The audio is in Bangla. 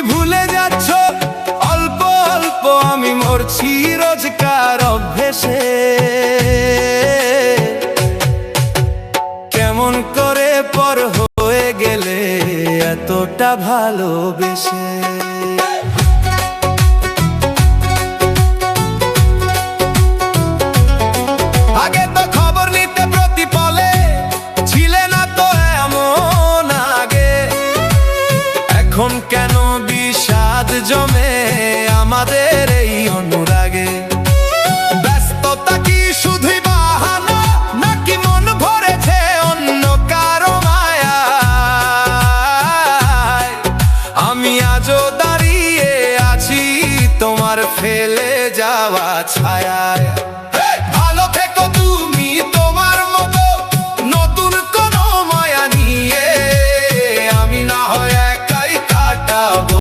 ভুলে যাচ্ছ অল্প অল্প, আমি মরছি রোজকার অভ্যেসে। কেমন করে পর হয়ে গেলে এতটা ভালোবেসে। আগে তো খবর নিতে প্রতি পলে, ছিলে না তো এমন আগে। এখন কেন বিষাদ জমে আমাদের এই অনুরাগে? ব্যস্ততা কি শুধুই বাহানা, নাকি মন ভরেছে অন্য কারো মায়ায়? আমি আজও দাঁড়িয়ে আছি তোমার ফেলে যাওয়া ছায়ায়।